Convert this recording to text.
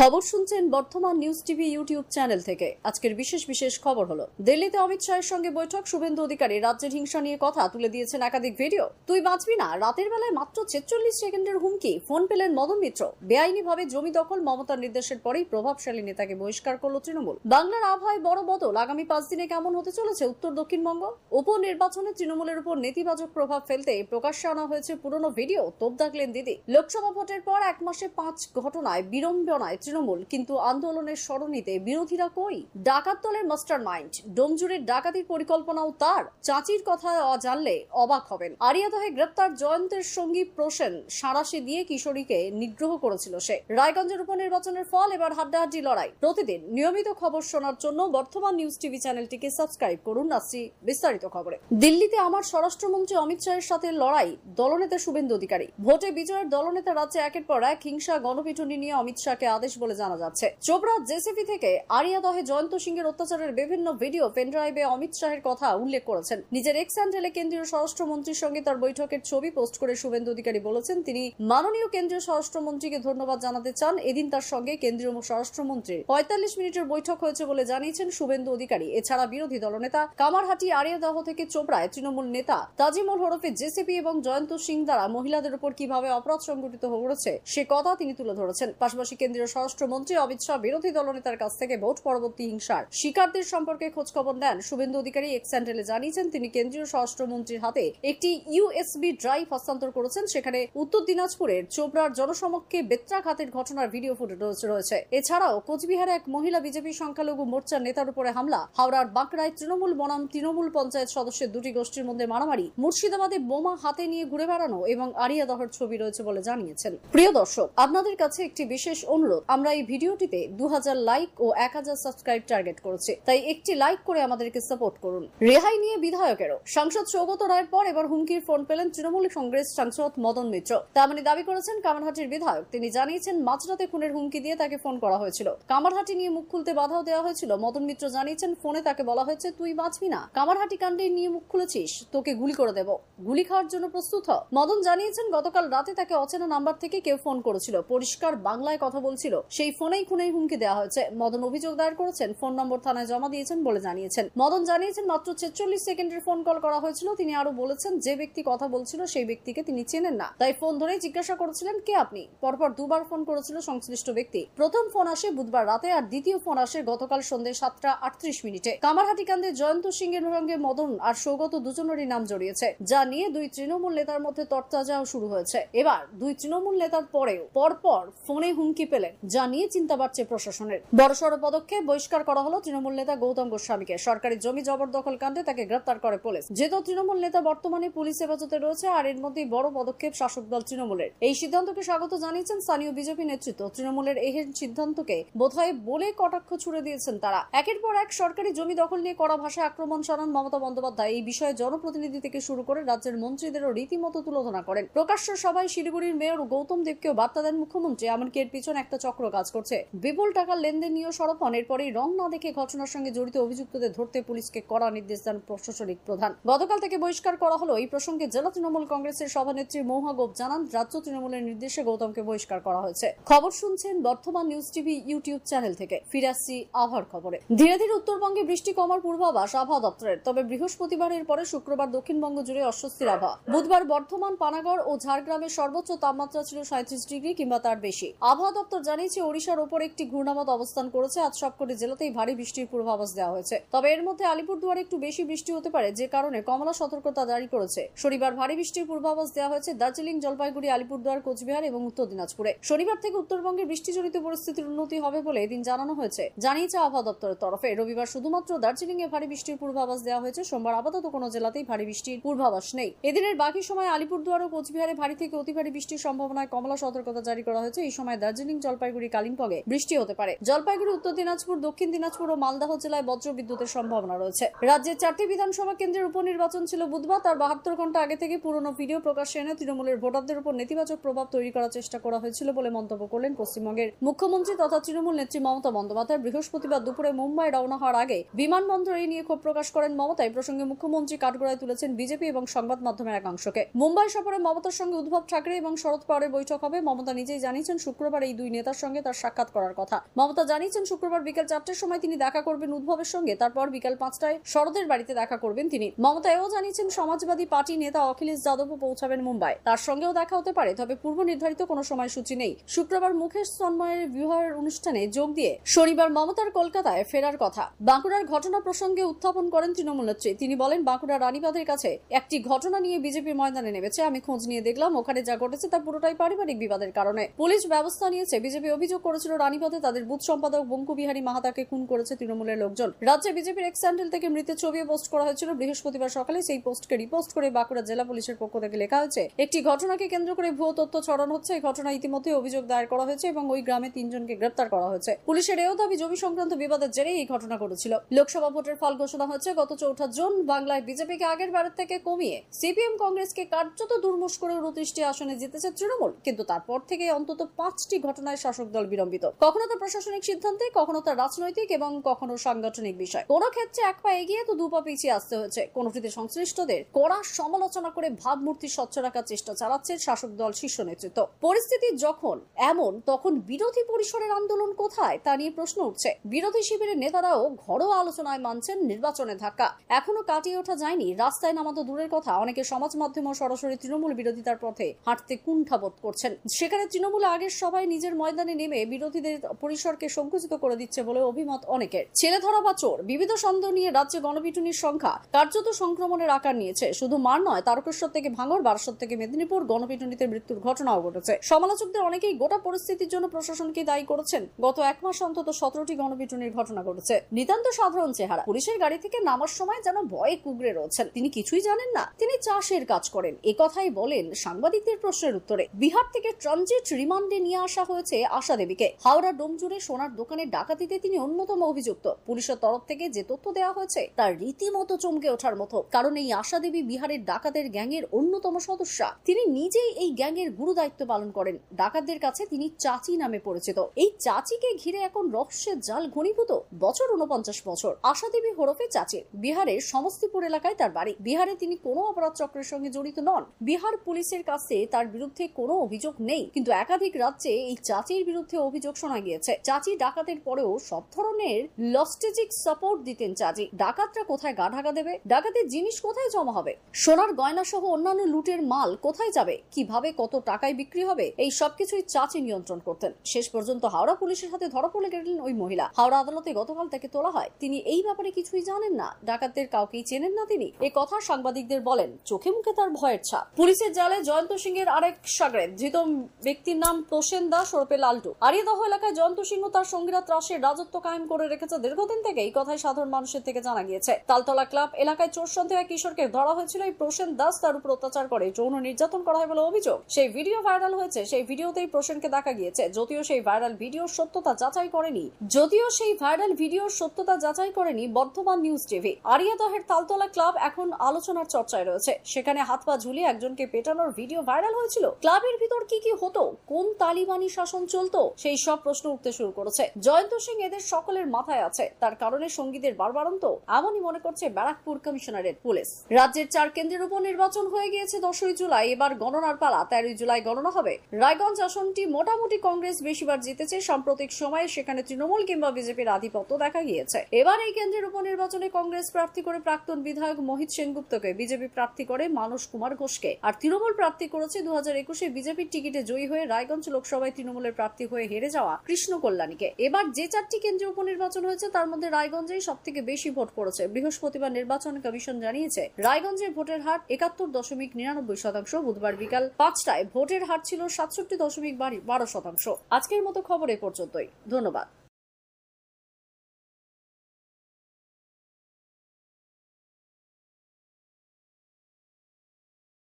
খবর শুনছেন বর্তমান নিউজ টিভি ইউটিউব চ্যানেল থেকে। আজকের বিশেষ খবর হলো, দিল্লিতে অমিত শাহের সঙ্গে বৈঠক। শুভেন্দু অধিকারী রাজ্যের হিংসা নিয়ে কথা তুলে দিয়েছেন একাধিক ভিডিও। তুই বাঁচবি না, রাতের বেলায় মাত্র ৪৬ সেকেন্ডের হুমকি। ফোন পেলেন মদন মিত্র। বেআইনিভাবে জমি দখল, মমতার নির্দেশের পরেই প্রভাবশালী নেতাকে বহিষ্কার করল তৃণমূল। বাংলার আবহাওয়ায় বড় বদল। আগামী ৫ দিনে কেমন হতে চলেছে উত্তর দক্ষিণবঙ্গ? উপনির্বাচনে তৃণমূলের উপর নেতিবাচক প্রভাব ফেলতে প্রকাশ্যে আনা হয়েছে পুরনো ভিডিও। তোপ দাগলেন দিদি। লোকসভা ভোটের পর ১ মাসে ৫ ঘটনায় বিড়ম্বনায় তৃণমূল, কিন্তু আন্দোলনের স্মরণীতে বিরোধীরা কই? ডাকাত দলের মাস্টার মাইন্ড, ডোমজুড়ের ডাকাতির পরিকল্পনাও তার। চাচির কথা জানলে অবাক হবেন। আরিয়াদহে গ্রেপ্তার জয়ন্তের সঙ্গী প্রসেন সাঁড়াশি দিয়ে কিশোরীকে নিগ্রহ করেছিল সে। রায়গঞ্জের উপনির্বাচনের ফল, এবার হাড্ডাহাড্ডি লড়াই। প্রতিদিন নিয়মিত খবর শোনার জন্য বর্তমান নিউজ টিভি চ্যানেলটিকে সাবস্ক্রাইব করুন। আসছি বিস্তারিত খবরে। দিল্লিতে আমার স্বরাষ্ট্রমন্ত্রী অমিত শাহের সাথে লড়াই, দলনেতা শুভেন্দু অধিকারী। ভোটে বিজয়ের দলনেতা রাজ্যে একের পর এক হিংসা, গণপিটুনি নিয়ে অমিত শাহকে আদেশ বলে জানা যাচ্ছে। চোপড়া জেসিপি থেকে আরিয়াদহে জয়ন্ত সিংহের অত্যাচারের বিভিন্ন ভিডিও পেনড্রাইভে অমিত শাহের কথা উল্লেখ করেছেন। নিজের এক্স হ্যান্ডেলে কেন্দ্রীয় স্বরাষ্ট্রমন্ত্রীর সঙ্গে তার বৈঠকের ছবি পোস্ট করে শুভেন্দু অধিকারী বলেছেন, তিনি মাননীয় কেন্দ্রীয় স্বরাষ্ট্রমন্ত্রীকে ধন্যবাদ জানাতে চান। এদিন তার সঙ্গে কেন্দ্রীয় স্বরাষ্ট্রমন্ত্রীর ৪৫ মিনিটের বৈঠক হয়েছে বলে জানিয়েছেন শুভেন্দু অধিকারী। এছাড়া বিরোধী দলনেতা কামারহাটি আরিয়াদহ থেকে চোপড়ায় তৃণমূল নেতা তাজিমুল হরফে জেসিপি এবং জয়ন্ত সিং দ্বারা মহিলাদের উপর কিভাবে অপরাধ সংঘটিত হয়েছে সে কথা তিনি তুলে ধরেছেন। পাশাপাশি কেন্দ্রীয় স্বরাষ্ট্রমন্ত্রী অমিত শাহ বিরোধী দলনেতার কাছ থেকে ভোট পরবর্তী হিংসার শিকারদের সম্পর্কে খোঁজখবর নেন। শুভেন্দু অধিকারী এক্স হ্যান্ডেলে জানিয়েছেন, তিনি কেন্দ্রীয় স্বরাষ্ট্রমন্ত্রীর হাতে একটি ইউএসবি ড্রাইভ হস্তান্তর করেছেন। সেখানে উত্তর দিনাজপুরের চোপড়ার জনসমক্ষে বেত্রাঘাতের ঘটনার ভিডিও ফুটেজ রয়েছে। এছাড়াও কোচবিহারে এক মহিলা বিজেপি সংখ্যালঘু মোর্চার নেতার উপরে হামলা, হাওড়ার বাঁকড়ায় তৃণমূল বনাম তৃণমূল পঞ্চায়েত সদস্যের দুটি গোষ্ঠীর মধ্যে মারামারি, মুর্শিদাবাদে বোমা হাতে নিয়ে ঘুরে বেড়ানো এবং আরিয়াদহের ছবি রয়েছে বলে জানিয়েছেন। প্রিয় দর্শক, আপনাদের কাছে একটি বিশেষ অনুরোধ। আমরা এই ভিডিওটিতে ২০০০ লাইক ও ১০০০ সাবস্ক্রাইব টার্গেট করেছি, তাই একটি লাইক করে আমাদেরকে সাপোর্ট করুন। রেহাই নিয়ে বিধায়কেরও। সাংসদ সৌগত রায়ের পর এবার হুমকির ফোন পেলেন তৃণমূল কংগ্রেস সাংসদ মদন মিত্র। তেমনি দাবি করেছেন কামারহাটির বিধায়ক। তিনি জানিয়েছেন, মাঝরাতে খুনের হুমকি দিয়ে তাকে ফোন করা হয়েছিল। কামারহাটি নিয়ে মুখ খুলতে বাধাও দেওয়া হয়েছিল। মদন মিত্র জানিয়েছেন, ফোনে তাকে বলা হয়েছে, তুই বাঁচবি না, কামারহাটি কাণ্ডে নিয়ে মুখ খুলেছিস, তোকে গুলি করে দেব, গুলি খাওয়ার জন্য প্রস্তুত হ। মদন জানিয়েছেন, গতকাল রাতে তাকে অচেনা নাম্বার থেকে কেউ ফোন করেছিল, পরিষ্কার বাংলায় কথা বলছিল, সেই ফোনেই খুনের হুমকি দেওয়া হয়েছে। মদন অভিযোগ দায়ের করেছেন, ফোন নম্বর থানায় জমা দিয়েছেন বলে জানিয়েছেন। মদন জানিয়েছেন, মাত্র ৪৬ সেকেন্ডের ফোন কল করা হয়েছিল। তিনি আরো বলেছেন, যে ব্যক্তি কথা বলছিল সেই ব্যক্তিকে তিনি চেনেন না, তাই ফোন ধরেই জিজ্ঞাসা করেছিলেন, কে আপনি? পরপর দুবার ফোন করেছিল সংশ্লিষ্ট ব্যক্তি। প্রথম ফোন আসে বুধবার রাতে, আর দ্বিতীয় ফোন আসে গতকাল সন্ধ্যে ৭টা ৩৮ মিনিটে। কামারহাটি কাণ্ডে জয়ন্ত সিং এর সঙ্গে মদন আর সৌগত দুজনেরই নাম জড়িয়েছে, যা নিয়ে দুই তৃণমূল নেতার মধ্যে তরতাজাও শুরু হয়েছে। এবার দুই তৃণমূল নেতার পরেও পরপর ফোনে হুমকি পেলেন, যা নিয়ে চিন্তা বাড়ছে প্রশাসনের। বড়সড় পদক্ষেপ, বহিষ্কার করা হলো তৃণমূল নেতা গৌতম গোস্বামীকে। সরকারি জমি জবরদখল কাণ্ডে তাকে গ্রেপ্তার করে পুলিশ। যেহেতু তৃণমূল নেতা বর্তমানে পুলিশ হেফাজতে রয়েছে, আর এর মধ্যেই বড় পদক্ষেপ শাসক দল তৃণমূলের। এই সিদ্ধান্তকে স্বাগত জানিয়েছেন স্থানীয় বিজেপি নেতৃত্ব। তৃণমূলের এই সিদ্ধান্তকে বোধহয় বলে কটাক্ষ ছুড়ে দিয়েছেন তারা। একের পর এক সরকারি জমি দখল নিয়ে কড়া ভাষায় আক্রমণ চালান মমতা বন্দ্যোপাধ্যায়। এই বিষয়ে জনপ্রতিনিধি থেকে শুরু করে রাজ্যের মন্ত্রীদেরও রীতিমতো তুলনা করেন। প্রকাশ্য সভায় শিলিগুড়ির মেয়র গৌতম দেবকেও বার্তা দেন মুখ্যমন্ত্রী, এমনকি এর পিছনে একটা চক্র কাজ করছে। বিপুল টাকার লেনদেন নিয়েও সরব হন। এরপরেই রং না দেখে ঘটনার সঙ্গে জড়িত অভিযুক্তদের ধরতে পুলিশকে কড়া নির্দেশ দেন প্রশাসনিক প্রধান। গতকাল থেকে বহিষ্কার করা হলো। এই প্রসঙ্গে জেলা তৃণমূল কংগ্রেসের সভানেত্রী মহুয়া গোপ জানান, রাজ্য তৃণমূলের নির্দেশে গৌতমকে বহিষ্কার করা হয়েছে। খবর শুনছেন বর্তমান নিউজ টিভি ইউটিউব চ্যানেল থেকে। ফিরে আসছি আবহাওয়ার খবরে। ধীরে ধীরে উত্তরবঙ্গে বৃষ্টি কমার পূর্বাভাস আবহাওয়া দপ্তরের। তবে বৃহস্পতিবারের পরে শুক্রবার দক্ষিণবঙ্গ জুড়ে অস্বস্তির আবহাওয়া। বুধবার বর্ধমান, পানাগড় ও ঝাড়গ্রামের সর্বোচ্চ তাপমাত্রা ছিল ৩৭ ডিগ্রি কিংবা তার বেশি। আবহাওয়া দপ্তর জানিয়েছে, ওড়িশার ওপর একটি ঘূর্ণাবর্ত অবস্থান করেছে। আজ সবকটি জেলাতেই ভারী বৃষ্টির পূর্বাভাস দেওয়া হয়েছে। তবে এর মধ্যে আলিপুরদুয়ারে একটু বেশি বৃষ্টি হতে পারে, যে কারণে কমলা সতর্কতা জারি করেছে। শনিবার ভারী বৃষ্টির পূর্বাভাস দেওয়া হয়েছে দার্জিলিং, জলপাইগুড়ি, আলিপুরদুয়ার, কোচবিহার এবং উত্তর দিনাজপুরে। শনিবার থেকে উত্তরবঙ্গের বৃষ্টিজনিত পরিস্থিতির উন্নতি হবে বলে এদিন জানানো হয়েছে, জানিয়েছে আবহাওয়া দপ্তরের তরফে। রবিবার শুধুমাত্র দার্জিলিং এ ভারী বৃষ্টির পূর্বাভাস দেওয়া হয়েছে। সোমবার আপাতত কোনো জেলাতেই ভারী বৃষ্টির পূর্বাভাস নেই। এদিনের বাকি সময় আলিপুরদুয়ার ও কোচবিহারে ভারী থেকে অতি ভারী বৃষ্টির সম্ভাবনায় কমলা সতর্কতা জারি করা হয়েছে। এই সময় দার্জিলিং, জলপাইগুড়ি, কালিম্পংয়ে বৃষ্টি হতে পারে। জলপাইগুড়ি, উত্তর দিনাজপুর, দক্ষিণ দিনাজপুর ও মালদহ জেলায় বজ্র বিদ্যুতের সম্ভাবনা রয়েছে। রাজ্যের ৪টি বিধানসভা কেন্দ্রের উপনির্বাচন ছিল বুধবার। তার ৭২ ঘন্টা আগে থেকে পুরনো ভিডিও প্রকাশ্যে এনে তৃণমূলের ভোটারদের উপর নেতিবাচক প্রভাব তৈরি করার চেষ্টা করা হয়েছিল বলে মন্তব্য করলেন পশ্চিমবঙ্গের মুখ্যমন্ত্রী তথা তৃণমূল নেত্রী মমতা বন্দ্যোপাধ্যায়। বৃহস্পতিবার দুপুরে মুম্বাই রওনা হওয়ার আগে বিমানবন্দরে নিয়ে ক্ষোভ প্রকাশ করেন মমতা। এই প্রসঙ্গে মুখ্যমন্ত্রী কাঠগড়ায় তুলেছেন বিজেপি এবং সংবাদ মাধ্যমের একাংশকে। মুম্বাই সফরে মমতার সঙ্গে উদ্ধব ঠাকরে এবং শরদ পাওয়ারের বৈঠক হবে। মমতা নিজেই জানিয়েছেন, শুক্রবার এই দুই নেতার সঙ্গে তার সাক্ষাৎ করার কথা। মমতা জানিয়েছেন শুক্রবার বিকেল 4টার সময় তিনি দেখা করবেন উদ্ভবের সঙ্গে, তারপর বিকেল 5টায় শরদের বাড়িতে দেখা করবেন তিনি। মমতা এও জানিয়েছেন সমাজবাদী পার্টি নেতা অখিলেশ যাদবও পৌঁছাবেন মুম্বাই, তার সঙ্গেও দেখা হতে পারে, তবে পূর্ব নির্ধারিত কোনো সময়সূচি নেই। শুক্রবার মুকেশ তন্ময়ের বিবাহের অনুষ্ঠানে যোগ দিয়ে শনিবার মমতার কলকাতায় ফেরার কথা। বাঁকুড়ার ঘটনা প্রসঙ্গে উত্থাপন করেন তৃণমূল নেত্রী। তিনি বলেন, বাঁকুড়া রানীবাঁধের কাছে একটি ঘটনা নিয়ে বিজেপি ময়দানে নেমেছে। আমি খোঁজ নিয়ে দেখলাম ওখানে যা ঘটেছে তা পুরোটাই পারিবারিক বিবাদের কারণে। পুলিশ ব্যবস্থা নিয়েছে। বিজেপি অভিযোগ করেছিল রানীবাঁধে তাদের বুথ সম্পাদক বঙ্কু বিহারী মাহাতাকে খুন করেছে তৃণমূলের লোকজন। রাজ্যে বিজেপির এক্স হ্যান্ডেল থেকে মৃতের ছবিও পোস্ট করা হয়েছিল। বৃহস্পতিবার সকালে সেই পোস্টকে রিপোস্ট করে বাঁকুড়া জেলা পুলিশের পক্ষ থেকে লেখা হয়েছে, একটি ঘটনাকে কেন্দ্র করে ভুয়ো তথ্য ছড়ানো হচ্ছে। এই ঘটনা ইতিমধ্যে অভিযোগ দায়ের করা হয়েছে এবং ওই গ্রামে 3 জনকে গ্রেপ্তার করা হয়েছে। পুলিশের এও দাবি জমি সংক্রান্ত বিবাদের জেরে এই ঘটনা ঘটেছিল। লোকসভা ভোটের ফল ঘোষণা হয়েছে গত 4 জুন। বাংলায় বিজেপিকে আগের বারের থেকে কমিয়ে সিপিএম কংগ্রেসকে কার্যত দুর্মুষ করে 29টি আসনে জিতেছে তৃণমূল, কিন্তু তারপর থেকে অন্তত 5টি ঘটনায় শাসক দল বিলম্বিত। কখনো তা প্রশাসনিক সিদ্ধান্তে, কখনো তা রাজনৈতিক এবং কখনো সাংগঠনিক বিষয়। কোন ক্ষেত্রে 1 পা এগিয়ে তো 2 পা পিছিয়ে আসতে হয়েছে। কোনটিতে সংশ্লিষ্টদের কড়া সমালোচনা করে ভাবমূর্তি স্বচ্ছ রাখার চেষ্টা চালাচ্ছে শাসক দল শীর্ষ নেতৃত্ব। পরিস্থিতি যখন এমন, তখন বিরোধী পরিসরের আন্দোলন কোথায় তা নিয়ে প্রশ্ন উঠছে। বিরোধী শিবিরের নেতারাও ঘরোয়া আলোচনায় মানছেন নির্বাচনে ধাক্কা এখনো কাটিয়ে ওঠা যায়নি। রাস্তায় নামাতো দূরের কথা, অনেকে সমাজ মাধ্যম ও সরাসরি তৃণমূল বিরোধিতার পথে হাঁটতে কুণ্ঠাবোধ করছেন। সেখানে তৃণমূল আগের সবাই নিজের ময়দানে নেমে বিরোধীদের পরিসরকে সংকুচিত করে দিচ্ছে বলে অভিমত অনেকের। ছেলে ধরা বা চোর, বিবিধ সন্দেহ নিয়ে রাজ্যে গণপিটুনির সংখ্যা কার্যত সংক্রমণের আকার নিয়েছে। শুধু মার নয়, তারকেশ্বর থেকে ভাঙড়, বারাসত থেকে মেদিনীপুর গণপিটুনিতে মৃত্যুর ঘটনাও ঘটেছে। সমালোচকদের অনেকেই গোটা পরিস্থিতির জন্য প্রশাসনকে দায়ী করেছেন। গত 1 মাস অন্তত 17টি গণপিটুনির ঘটনা ঘটেছে। নিতান্ত সাধারণ চেহারা, পুলিশের গাড়ি থেকে নামার সময় যেন ভয়ে কুগড়ে রয়েছেন। তিনি কিছুই জানেন না, তিনি চাষের কাজ করেন, একথাই বলেন সাংবাদিকদের প্রশ্নের উত্তরে। বিহার থেকে ট্রানজিট রিমান্ডে নিয়ে আসা হয়েছে আশা দেবীকে। হাওড়া ডোমজুড়ে সোনার দোকানে ডাকাতিতে তিনি অন্যতম অভিযুক্ত। পুলিশের তরফ থেকে যে তথ্য দেওয়া হয়েছে তার রীতিমতো চমকে ওঠার মতো, কারণ এই আশা দেবী বিহারের ডাকাতের গ্যাংয়ের অন্যতম সদস্যা। তিনি নিজেই এই গ্যাংয়ের গুরু দায়িত্ব পালন করেন। ডাকাতদের কাছে তিনি চাচি নামে পরিচিত। এই চাচিকে ঘিরে এখন রহস্যের জাল ঘনীভূত। বছর 49 বছর। আশা দেবী হরফে চাচির বিহারের সমস্তিপুর এলাকায় তার বাড়ি। বিহারে তিনি কোনো অপরাধ চক্রের সঙ্গে জড়িত নন। বিহার পুলিশের কাছে তার বিরুদ্ধে কোনো অভিযোগ নেই, কিন্তু একাধিক রাজ্যে এই চাচির বিরুদ্ধে অভিযোগ শোনা গিয়েছে। চাচি ডাকাতের পরেও সব ধরনের লজিস্টিক সাপোর্ট দিতেন চাচি। ডাকাতরা কোথায় গা ঢাকা দেবে, ডাকাতের জিনিস কোথায় জমা হবে, সোনার গয়না সহ অন্যান্য লুটের মাল কোথায় যাবে, কিভাবে কত টাকায় বিক্রি হবে, এই সবকিছুই চাচি নিয়ন্ত্রণ করতেন। শেষ পর্যন্ত হাওড়া পুলিশের হাতে ধরা পড়ে গেলেন ওই মহিলা। হাওড়া আদালতে গতকাল তাকে তোলা হয়। তিনি এই ব্যাপারে কিছুই জানেন না, ডাকাতদের কাউকেই চেনেন না তিনি। এই কথা সাংবাদিকদের বলেন, চোখে মুখে তার ভয়ের ছাপ। পুলিশের জালে জয়ন্ত সিং এর আরেক সাগরেদ, ধৃত ব্যক্তির নাম প্রসেন দাস ওরফে লালটু। আরিয়াদহ এলাকায় জয়ন্ত সিং ও তার সঙ্গীরা ত্রাসের রাজত্ব কায়েম করে রেখেছে দীর্ঘদিন থেকে। এই কথাই সাধারণ মানুষের থেকে জানা গিয়েছে। তালতলা ক্লাব এলাকায় চোর সন্দেহে কিশোরকে ধরা হয়েছিল। এই প্রসেন দাস তার উপর অত্যাচার করে যৌন নির্যাতন করা হয় বলে অভিযোগ। সেই ভিডিও ভাইরাল হয়েছে। সেই ভিডিওতেই প্রসেনকে দেখা গিয়েছে। যদিও সেই ভাইরাল ভিডিওর সত্যতা যাচাই করেনি বর্ধমান নিউজ টিভি। আরিয়াদহের তালতলা ক্লাব এখন আলোচনার চর্চায় রয়েছে। সেখানে হাত পা ঝুলিয়ে একজনকে পেটানোর ভিডিও ভাইরাল হয়েছিল। ক্লাবের ভিতর কি কি হতো, কোন তালিবানি শাসন চলতো, সেই সব প্রশ্ন উঠতে শুরু করেছে। জয়ন্ত সিং এদের সকলের মাথায় আছে। তার কারণে সঙ্গীদের বারবারন্ত, এমনই মনে করছে ব্যারাকপুর কমিশনারেট পুলিশ। রাজ্যের 4 কেন্দ্রের উপর নির্বাচন হয়ে গিয়েছে 10ই জুলাই। এবার গণনার পালা। 13ই জুলাই গণনা হবে। রায়গঞ্জ আসনটি মোটামুটি কংগ্রেস বেশিবার জিতেছে। সাম্প্রতিক সময়ে সেখানে তৃণমূল কিংবা বিজেপির আধিপত্য দেখা গিয়েছে। এবার এই কেন্দ্রের উপর নির্বাচনে কংগ্রেস প্রার্থী করে প্রাক্তন বিধায়ক মোহিত সেনগুপ্তকে, বিজেপি প্রার্থী করে মানস কুমার ঘোষকে, আর তৃণমূল প্রার্থী করেছে 2021-এ বিজেপির টিকিটে জয়ী হয়ে রায়গঞ্জ লোকসভায় তৃণমূলের প্রার্থী হয়ে হেরে যাওয়া কৃষ্ণ কল্যাণীকে। এবার যে 4টি কেন্দ্রে উপনির্বাচন হয়েছে তার মধ্যে রায়গঞ্জেই সবথেকে বেশি ভোট পড়েছে। বৃহস্পতিবার নির্বাচন কমিশন জানিয়েছে রায়গঞ্জের ভোটের হার 71.99%। বুধবার বিকাল 5টায় ভোটের হার ছিল 67.12%। আজকের মতো খবর এ পর্যন্তই। ধন্যবাদ।